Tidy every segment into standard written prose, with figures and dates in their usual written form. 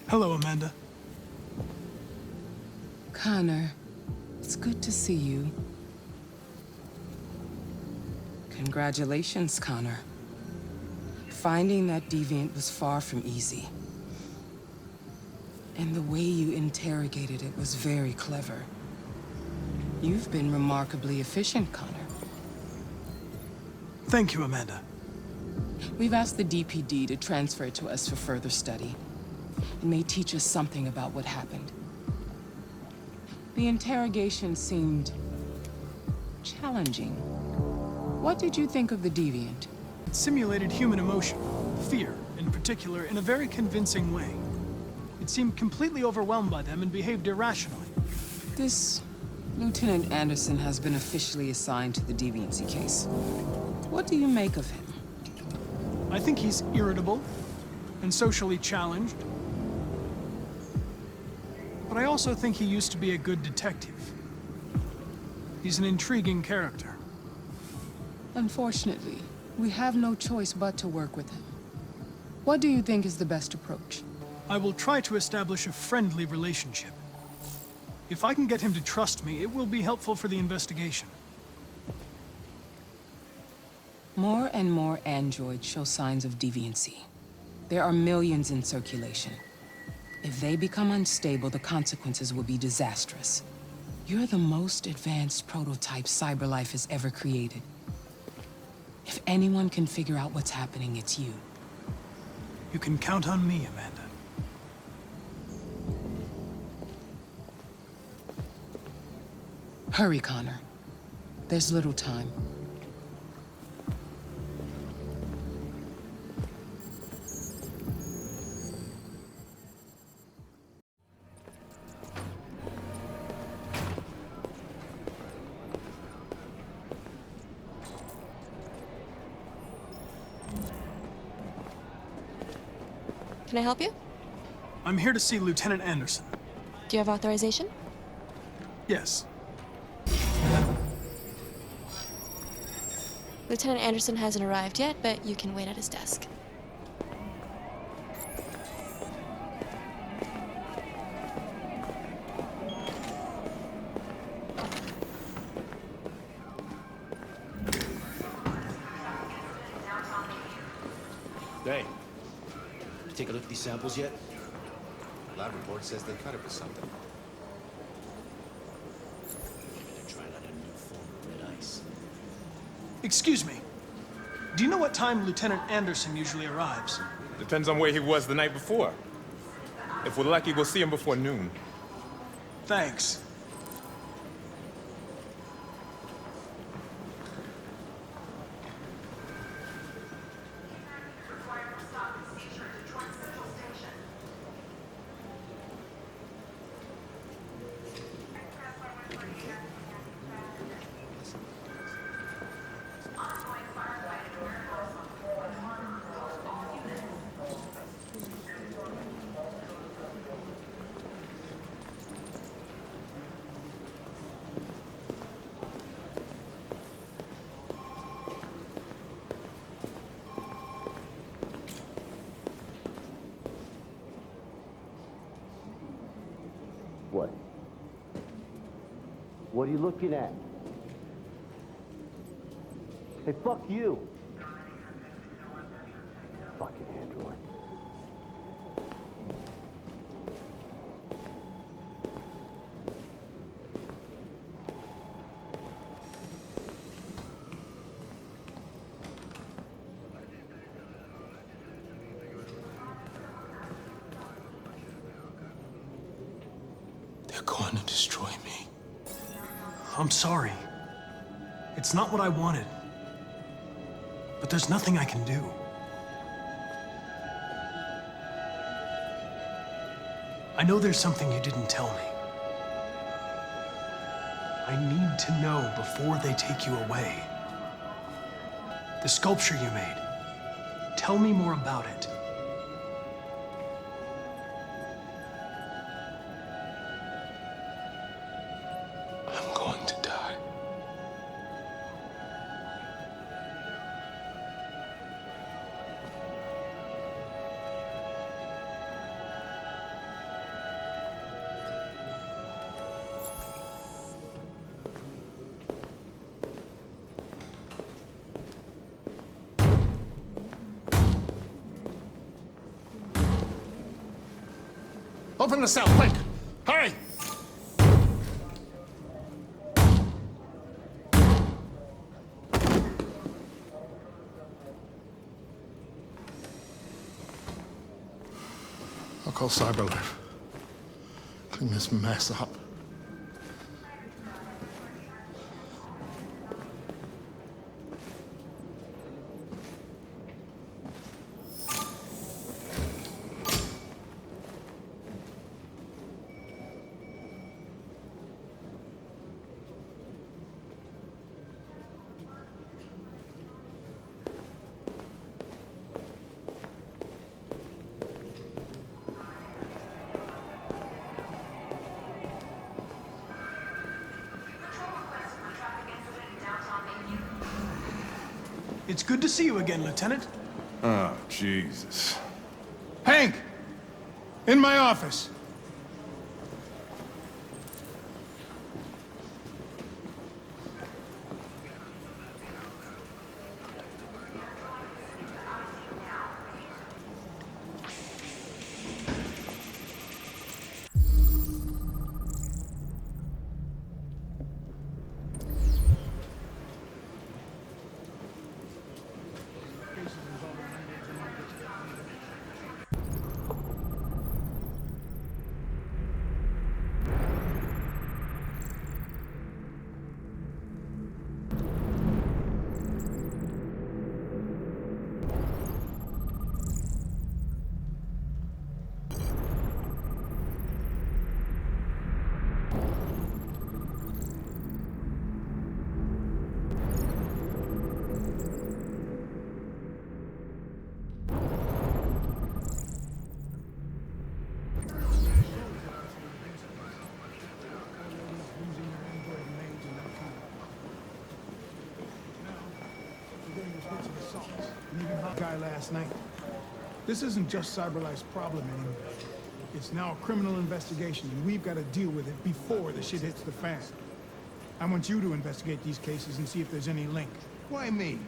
Hello, Amanda. Connor, it's good to see you. Congratulations, Connor. Finding that deviant was far from easy. And the way you interrogated it was very clever. You've been remarkably efficient, Connor. Thank you, Amanda. We've asked the DPD to transfer it to us for further study. It may teach us something about what happened. The interrogation seemed challenging. What did you think of the deviant? It simulated human emotion, fear in particular, in a very convincing way. It seemed completely overwhelmed by them and behaved irrationally. This Lieutenant Anderson has been officially assigned to the deviancy case. What do you make of him? I think he's irritable and socially challenged. But I also think he used to be a good detective. He's an intriguing character. Unfortunately, we have no choice but to work with him. What do you think is the best approach? I will try to establish a friendly relationship. If I can get him to trust me, it will be helpful for the investigation. More and more androids show signs of deviancy. There are millions in circulation. If they become unstable, the consequences will be disastrous. You're the most advanced prototype cyberlife has ever created. If anyone can figure out what's happening, it's you. You can count on me, Amanda. Hurry, Connor. There's little time. Can I help you? I'm here to see Lieutenant Anderson. Do you have authorization? Yes. Lieutenant Anderson hasn't arrived yet, but you can wait at his desk. Hey, you take a look at these samples yet? Lab report says they cut it with something. Maybe they're trying out a new form of red ice. Excuse me. Do you know what time Lieutenant Anderson usually arrives? Depends on where he was the night before. If we're lucky, we'll see him before noon. Thanks. What? What are you looking at? Hey, fuck you! Fucking android. They're going to destroy me. I'm sorry. It's not what I wanted. But there's nothing I can do. I know there's something you didn't tell me. I need to know before they take you away. The sculpture you made. Tell me more about it. I'm going to die. Open the cell, quick! Hurry! I'll call Cyberlife. Clean this mess up. It's good to see you again, Lieutenant. Oh, Jesus. Hank! In my office. Guy last night. This isn't just CyberLife's problem anymore. It's now a criminal investigation, and we've got to deal with it before the shit hits the fan. I want you to investigate these cases and see if there's any link. Why me?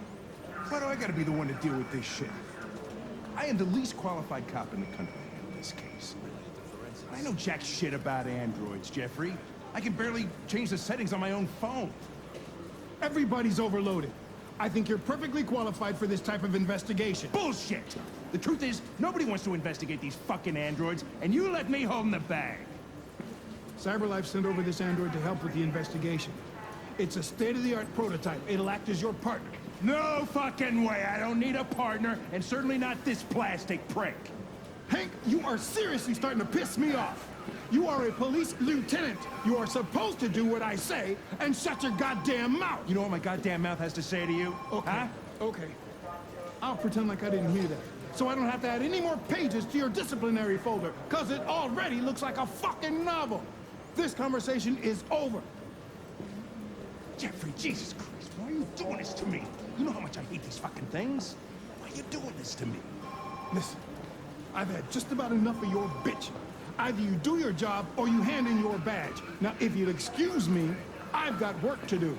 Why do I gotta be the one to deal with this shit? I am the least qualified cop in the country to handle this case. I know jack shit about androids, Jeffrey. I can barely change the settings on my own phone. Everybody's overloaded. I think you're perfectly qualified for this type of investigation. Bullshit! The truth is, nobody wants to investigate these fucking androids, and you let me hold the bag. CyberLife sent over this android to help with the investigation. It's a state-of-the-art prototype. It'll act as your partner. No fucking way! I don't need a partner, and certainly not this plastic prick. Hank, you are seriously starting to piss me off. You are a police lieutenant. You are supposed to do what I say and shut your goddamn mouth. You know what my goddamn mouth has to say to you? Okay, huh? okay. I'll pretend like I didn't hear that. So I don't have to add any more pages to your disciplinary folder, because it already looks like a fucking novel. This conversation is over. Jeffrey, Jesus Christ, why are you doing this to me? You know how much I hate these fucking things. Why are you doing this to me? Listen, I've had just about enough of your bitch. Either you do your job or you hand in your badge. Now, if you'll excuse me, I've got work to do.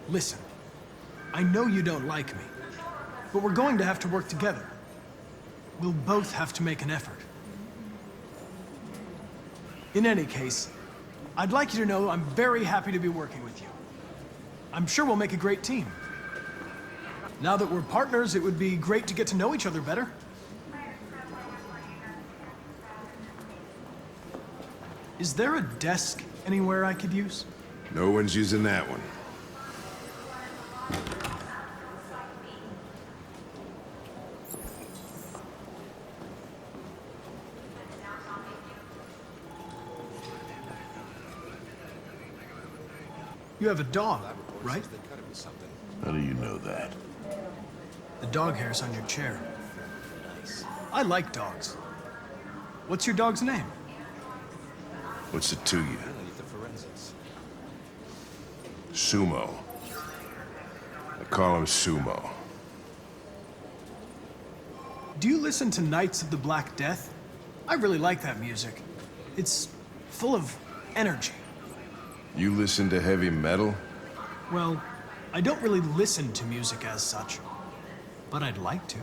Listen, I know you don't like me, but we're going to have to work together. We'll both have to make an effort. In any case, I'd like you to know I'm very happy to be working with you. I'm sure we'll make a great team. Now that we're partners, it would be great to get to know each other better. Is there a desk anywhere I could use? No one's using that one. You have a dog, right? How do you know that? The dog hair's on your chair. I like dogs. What's your dog's name? What's it to you? Sumo. I call him Sumo. Do you listen to Knights of the Black Death? I really like that music. It's full of energy. You listen to heavy metal? Well, I don't really listen to music as such, but I'd like to.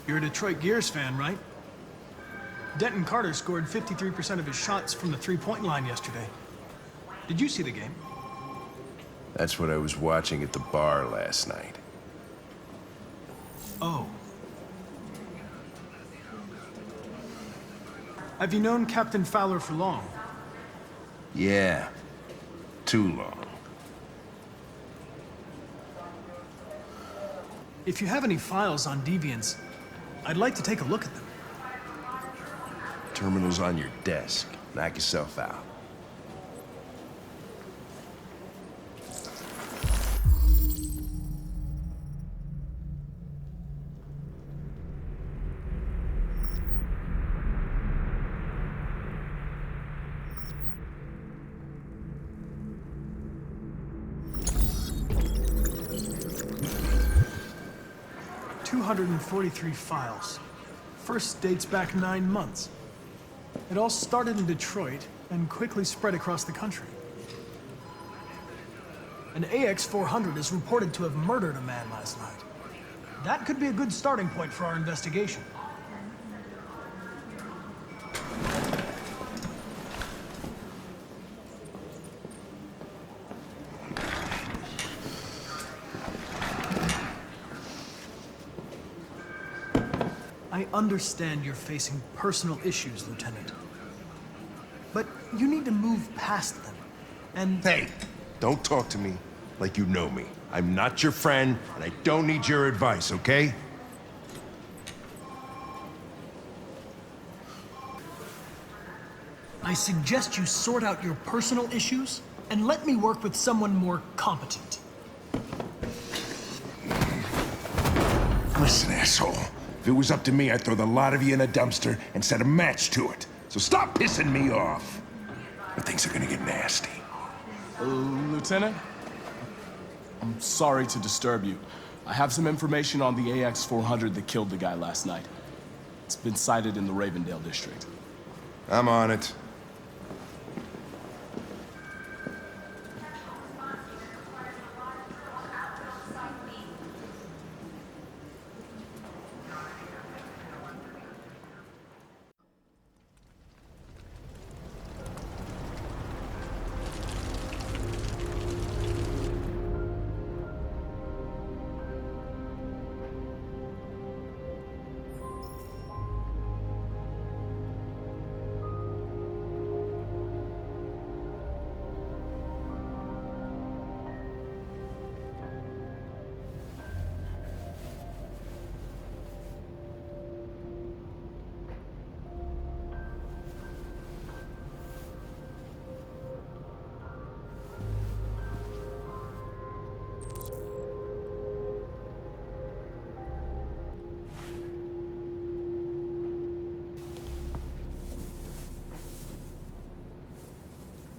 You're a Detroit Gears fan, right? Denton Carter scored 53% of his shots from the three-point line yesterday. Did you see the game? That's what I was watching at the bar last night. Oh. Have you known Captain Fowler for long? Yeah. Too long. If you have any files on deviants, I'd like to take a look at them. Terminal's on your desk. Knock yourself out. .243 files. First dates back 9 months. It all started in Detroit and quickly spread across the country. An AX-400 is reported to have murdered a man last night. That could be a good starting point for our investigation. I understand you're facing personal issues, Lieutenant. But you need to move past them, and... Hey, don't talk to me like you know me. I'm not your friend, and I don't need your advice, okay? I suggest you sort out your personal issues and let me work with someone more competent. Listen, asshole. If it was up to me, I'd throw the lot of you in a dumpster and set a match to it. So stop pissing me off. But things are gonna get nasty. Lieutenant? I'm sorry to disturb you. I have some information on the AX-400 that killed the guy last night. It's been sighted in the Ravendale district. I'm on it.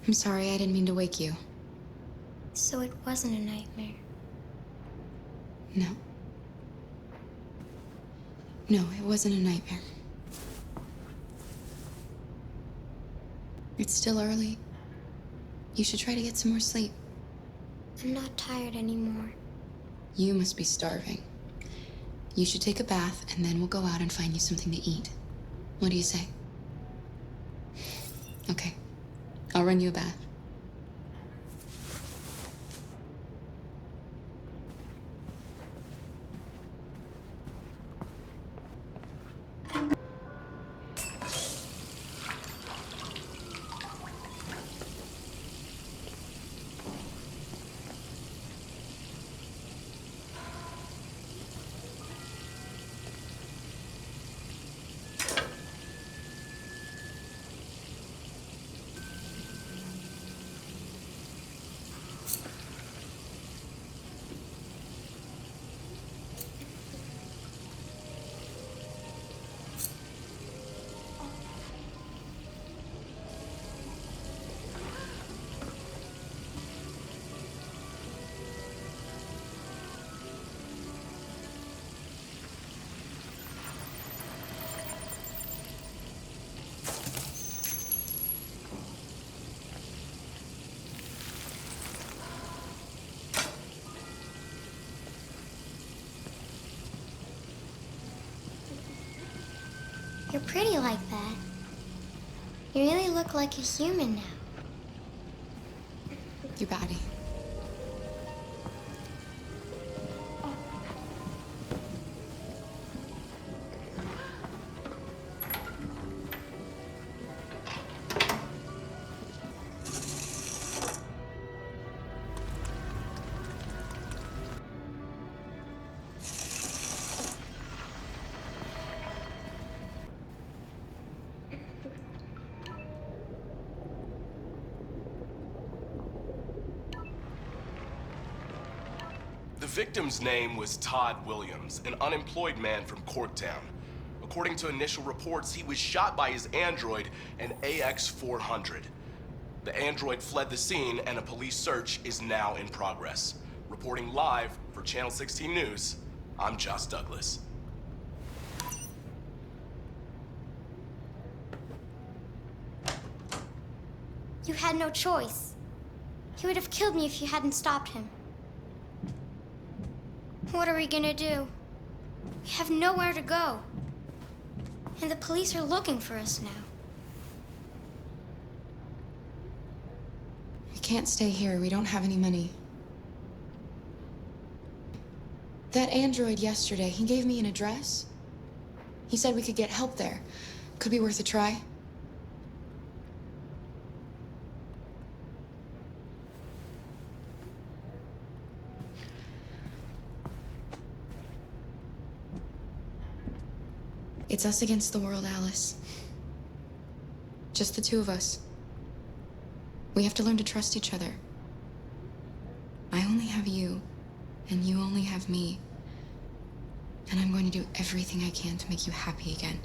I'm sorry, I didn't mean to wake you. So it wasn't a nightmare. No. No, it wasn't a nightmare. It's still early. You should try to get some more sleep. I'm not tired anymore. You must be starving. You should take a bath, and then we'll go out and find you something to eat. What do you say? Okay. I'll run you a bath. You're pretty like that. You really look like a human now. You baddie. The victim's name was Todd Williams, an unemployed man from Corktown. According to initial reports, he was shot by his android, an AX-400. The android fled the scene, and a police search is now in progress. Reporting live for Channel 16 News, I'm Josh Douglas. You had no choice. He would have killed me if you hadn't stopped him. What are we gonna do? We have nowhere to go. And the police are looking for us now. We can't stay here. We don't have any money. That android yesterday, he gave me an address. He said we could get help there. Could be worth a try. It's us against the world, Alice. Just the two of us. We have to learn to trust each other. I only have you, and you only have me. And I'm going to do everything I can to make you happy again.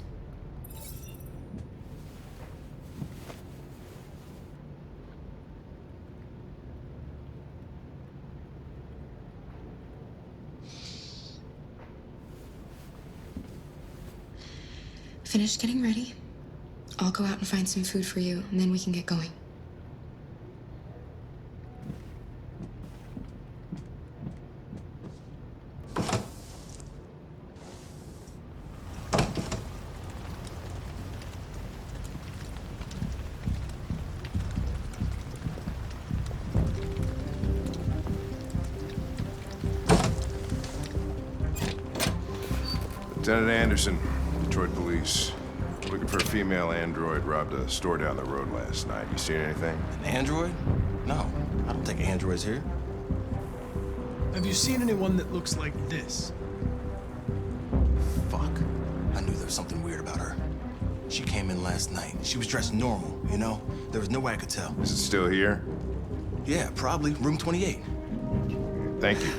Finished getting ready. I'll go out and find some food for you, and then we can get going. Lieutenant Anderson, Detroit Police. Looking for a female android robbed a store down the road last night. You seen anything? An android? No, I don't think android's here. Have you seen anyone that looks like this? Fuck. I knew there was something weird about her. She came in last night. She was dressed normal, you know? There was no way I could tell. Is it still here? Yeah, probably. Room 28. Thank you.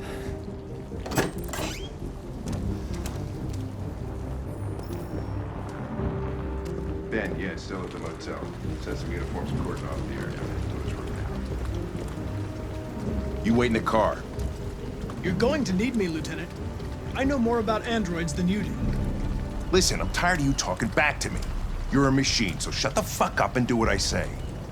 Ben, yeah, it's still at the motel. Send some uniforms and cordon off the area. To his room now. You wait in the car. You're going to need me, Lieutenant. I know more about androids than you do. Listen, I'm tired of you talking back to me. You're a machine, so shut the fuck up and do what I say.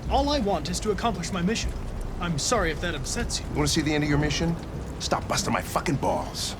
All I want is to accomplish my mission. I'm sorry if that upsets you. You want to see the end of your mission? Stop busting my fucking balls.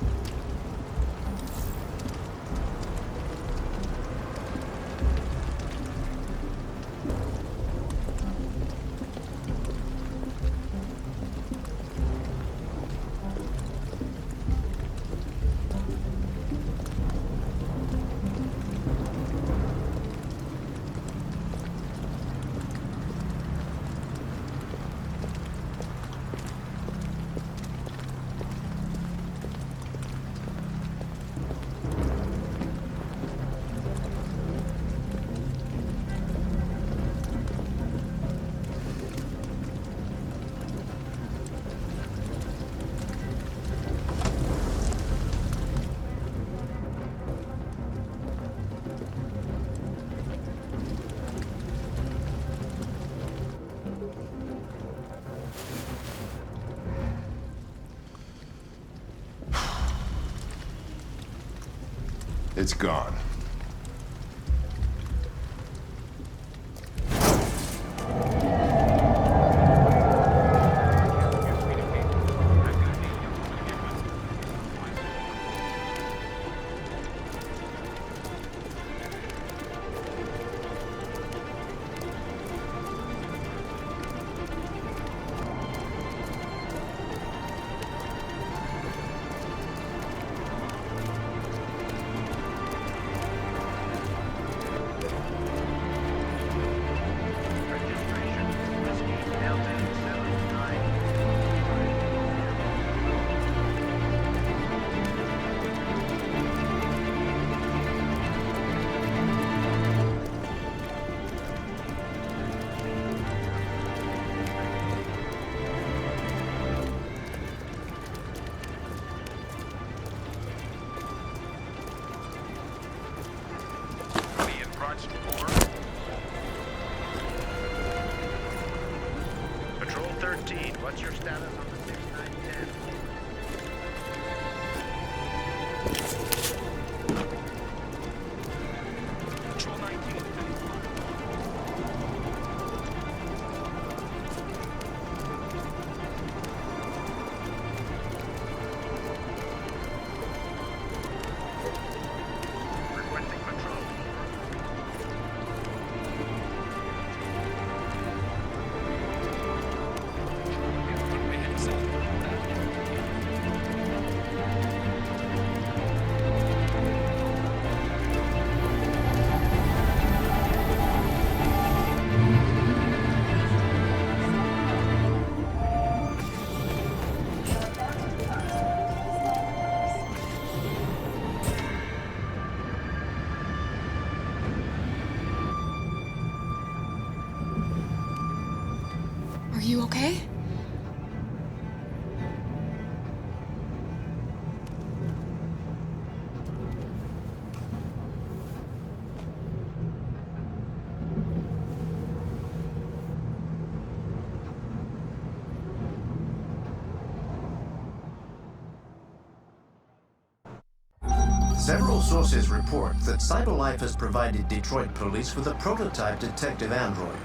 It's gone. Watch 4. Patrol 13, what's your status on the 6910? Patrol 19. Requesting patrol. Are you okay? Several sources report that CyberLife has provided Detroit police with a prototype detective android.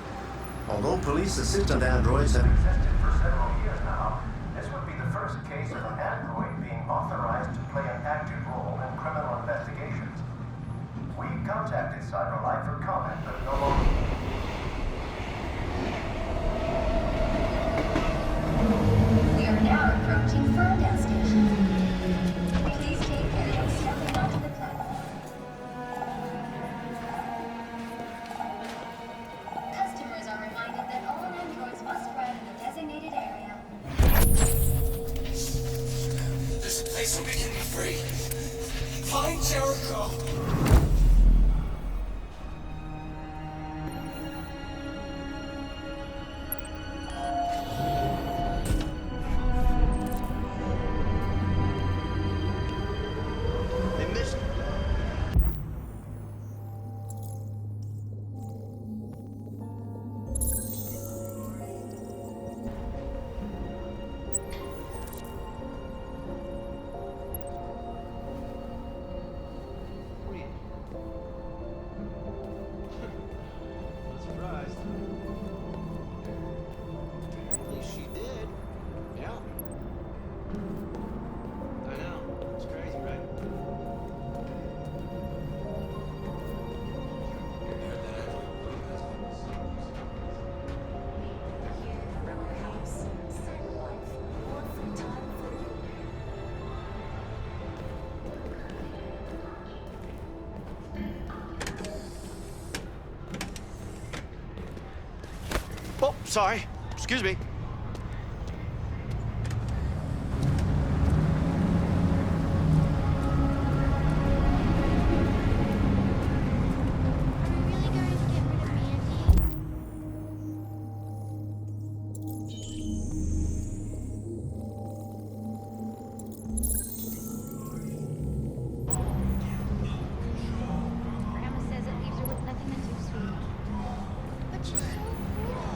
Although police assistant androids have existed for several years now, this would be the first case of an android being authorized to play an active role in criminal investigations. We contacted CyberLife for comment, but no longer. We are now approaching Ferndale Station. Please take care of stepping onto the platform. Customers are reminded that all androids must ride in the designated area. This place will be free. Find Jericho. They missed. Not surprised. At least she did. Yeah. I know. It's crazy, right? Heard that From our house, CyberLife, more free time for you. Oh, sorry. Excuse me. Grandma says it leaves her with nothing to do, sweetie. But she's so cool.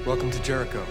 Welcome to Jericho.